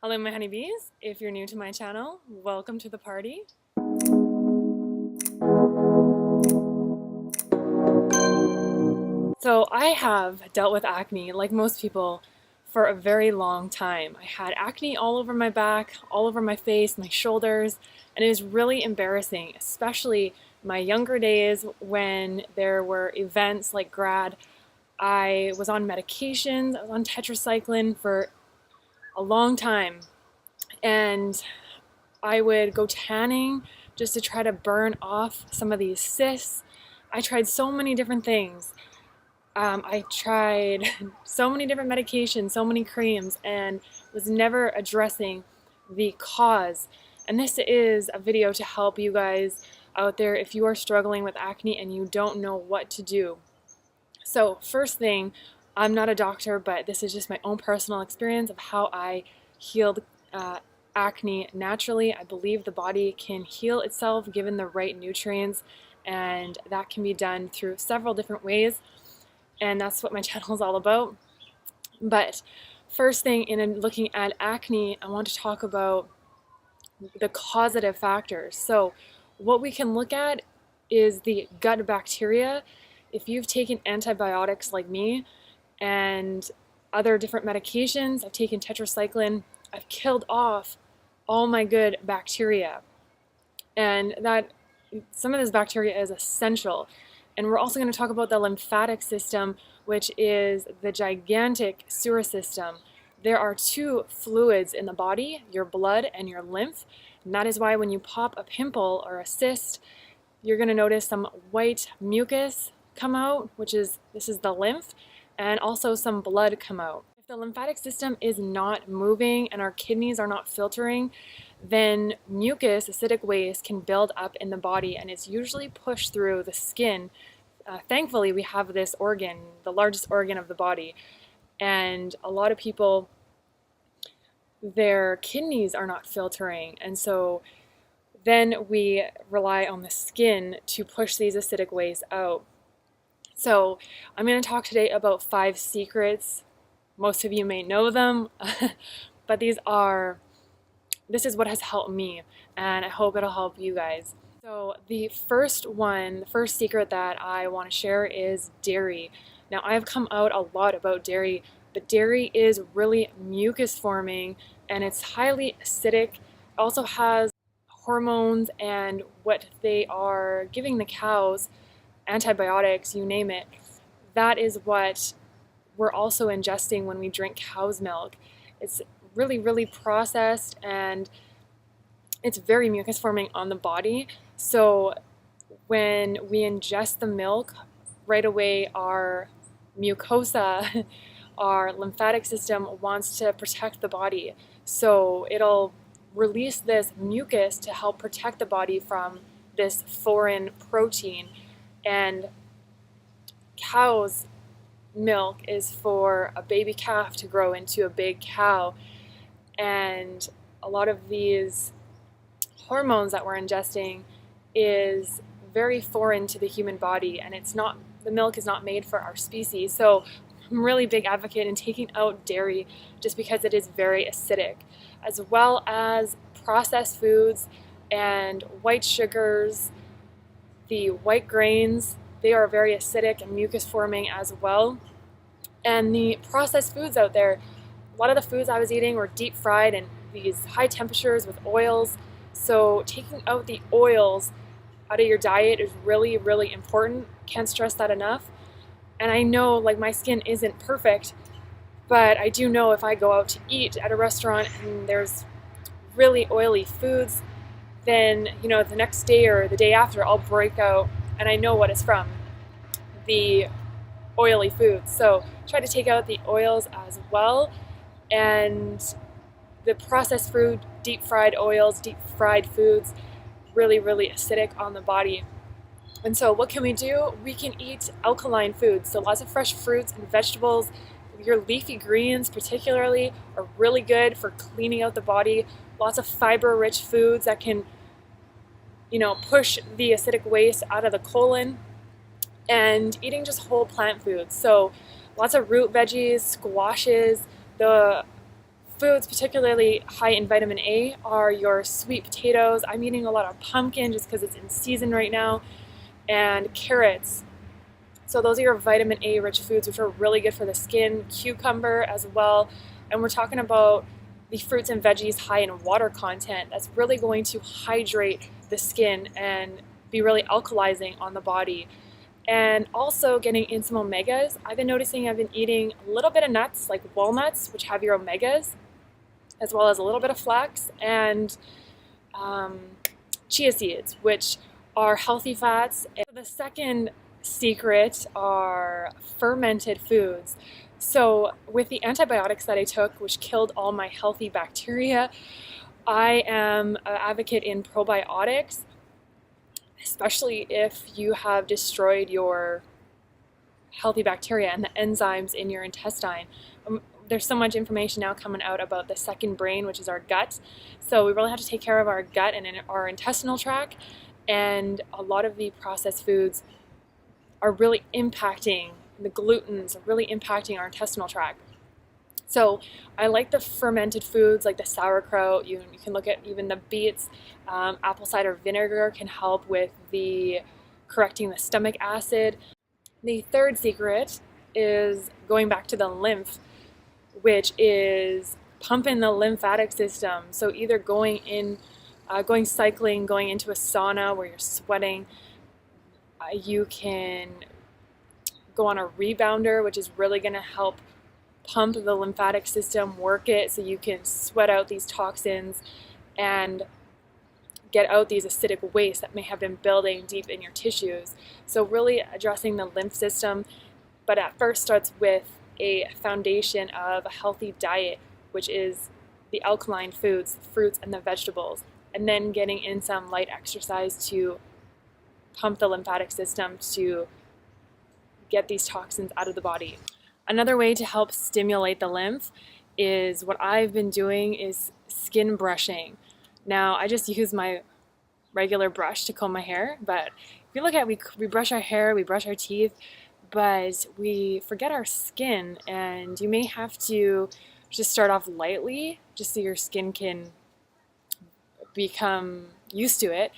Hello my honeybees, if you're new to my channel, welcome to the party. So I have dealt with acne, like most people, for a very long time. I had acne all over my back, all over my face, my shoulders, and it was really embarrassing, especially my younger days when there were events like grad. I was on medications, I was on tetracycline for a long time, and I would go tanning just to try to burn off some of these cysts. I tried so many different things. I tried so many different medications, so many creams, and was never addressing the cause. And this is a video to help you guys out there if you are struggling with acne and you don't know what to do. So first thing, I'm not a doctor, but this is just my own personal experience of how I healed acne naturally. I believe the body can heal itself given the right nutrients, and that can be done through several different ways, and that's what my channel is all about. But first thing, in looking at acne, I want to talk about the causative factors. So what we can look at is the gut bacteria. If you've taken antibiotics like me and other different medications, I've taken tetracycline, I've killed off all my good bacteria. And that some of this bacteria is essential. And we're also going to talk about the lymphatic system, which is the gigantic sewer system. There are two fluids in the body, your blood and your lymph. And that is why when you pop a pimple or a cyst, you're going to notice some white mucus come out, this is the lymph, and also some blood come out. If the lymphatic system is not moving and our kidneys are not filtering, then mucus, acidic waste, can build up in the body, and it's usually pushed through the skin. Thankfully, we have this organ, the largest organ of the body, and a lot of people, their kidneys are not filtering, and so then we rely on the skin to push these acidic wastes out. So I'm going to talk today about 5 secrets. Most of you may know them, but this is what has helped me, and I hope it'll help you guys. So the first secret that I want to share is dairy. Now, I've come out a lot about dairy, but dairy is really mucus forming and it's highly acidic. It also has hormones and what they are giving the cows, antibiotics, you name it. That is what we're also ingesting when we drink cow's milk. It's really, really processed, and it's very mucus forming on the body. So when we ingest the milk, right away our mucosa, our lymphatic system wants to protect the body. So it'll release this mucus to help protect the body from this foreign protein. And cow's milk is for a baby calf to grow into a big cow, and a lot of these hormones that we're ingesting is very foreign to the human body, and the milk is not made for our species. So I'm a really big advocate in taking out dairy just because it is very acidic, as well as processed foods and white sugars. The white grains, they are very acidic and mucus forming as well. And the processed foods out there, a lot of the foods I was eating were deep fried and these high temperatures with oils. So taking out the oils out of your diet is really, really important. Can't stress that enough. And I know, like, my skin isn't perfect, but I do know if I go out to eat at a restaurant and there's really oily foods, then, the next day or the day after, I'll break out, and I know what it's from, the oily foods. So try to take out the oils as well, and the processed food, deep fried oils, deep fried foods, really, really acidic on the body. And so what can we do? We can eat alkaline foods, so lots of fresh fruits and vegetables. Your leafy greens particularly are really good for cleaning out the body. Lots of fiber-rich foods that can push the acidic waste out of the colon, and eating just whole plant foods. So lots of root veggies, squashes, the foods, particularly high in vitamin A, are your sweet potatoes. I'm eating a lot of pumpkin just because it's in season right now, and carrots. So those are your vitamin A rich foods, which are really good for the skin. Cucumber as well. And we're talking about the fruits and veggies high in water content. That's really going to hydrate the skin and be really alkalizing on the body. And also getting in some omegas. I've been noticing I've been eating a little bit of nuts like walnuts, which have your omegas, as well as a little bit of flax, and chia seeds, which are healthy fats. And the second secret are fermented foods. So with the antibiotics that I took, which killed all my healthy bacteria, I am an advocate in probiotics, especially if you have destroyed your healthy bacteria and the enzymes in your intestine. There's so much information now coming out about the second brain, which is our gut. So we really have to take care of our gut and our intestinal tract. And a lot of the processed foods are really impacting, the glutens are really impacting our intestinal tract. So I like the fermented foods like the sauerkraut. You can look at even the beets. Apple cider vinegar can help with correcting the stomach acid. The third secret is going back to the lymph, which is pumping the lymphatic system. So either going cycling, going into a sauna where you're sweating. You can go on a rebounder, which is really going to help pump the lymphatic system, work it so you can sweat out these toxins and get out these acidic wastes that may have been building deep in your tissues. So really addressing the lymph system, but at first starts with a foundation of a healthy diet, which is the alkaline foods, the fruits and the vegetables, and then getting in some light exercise to pump the lymphatic system to get these toxins out of the body. Another way to help stimulate the lymph is what I've been doing is skin brushing. Now, I just use my regular brush to comb my hair, but if you look at it, we brush our hair, we brush our teeth, but we forget our skin, and you may have to just start off lightly just so your skin can become used to it.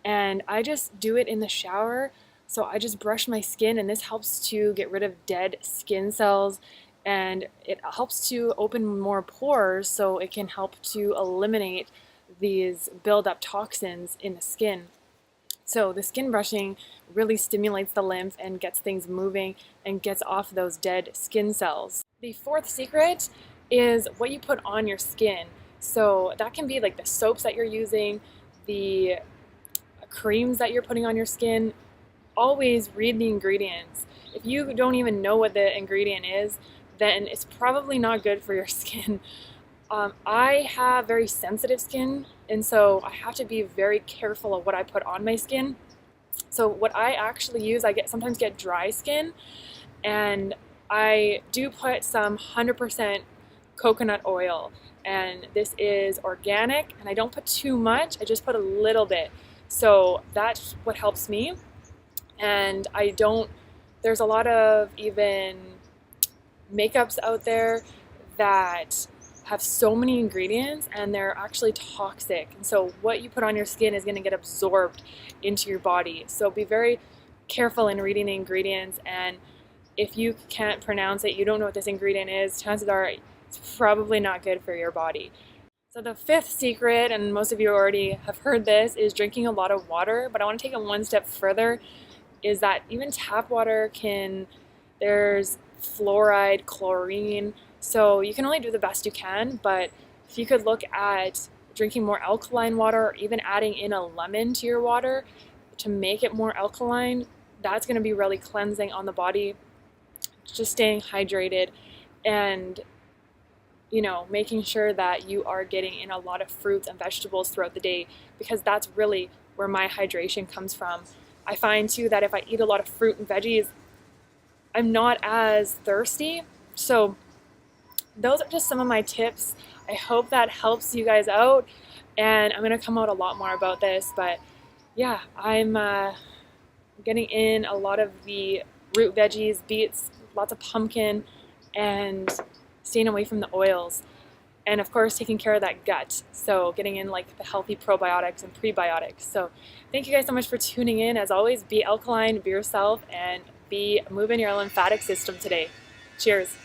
And I just do it in the shower. So I just brush my skin, and this helps to get rid of dead skin cells, and it helps to open more pores so it can help to eliminate these build-up toxins in the skin. So the skin brushing really stimulates the lymph and gets things moving and gets off those dead skin cells. The fourth secret is what you put on your skin. So that can be like the soaps that you're using, the creams that you're putting on your skin. Always read the ingredients. If you don't even know what the ingredient is, then it's probably not good for your skin. I have very sensitive skin, and so I have to be very careful of what I put on my skin. So what I actually use, I sometimes get dry skin, and I do put some 100% coconut oil, and this is organic, and I don't put too much, I just put a little bit. So that's what helps me. And there's a lot of even makeups out there that have so many ingredients and they're actually toxic. And so what you put on your skin is going to get absorbed into your body. So be very careful in reading the ingredients, and if you can't pronounce it, you don't know what this ingredient is, chances are it's probably not good for your body. So the fifth secret, and most of you already have heard this, is drinking a lot of water, but I want to take it one step further, is that even tap water there's fluoride, chlorine, so you can only do the best you can, but if you could look at drinking more alkaline water, or even adding in a lemon to your water to make it more alkaline, that's going to be really cleansing on the body, just staying hydrated, and making sure that you are getting in a lot of fruits and vegetables throughout the day, because that's really where my hydration comes from. I find too that if I eat a lot of fruit and veggies, I'm not as thirsty. So those are just some of my tips. I hope that helps you guys out, and I'm going to come out a lot more about this, but yeah, I'm getting in a lot of the root veggies, beets, lots of pumpkin, and staying away from the oils. and of course taking care of that gut, so getting in like the healthy probiotics and prebiotics. So thank you guys so much for tuning in. As always, be alkaline, be yourself, and be moving your lymphatic system today. Cheers.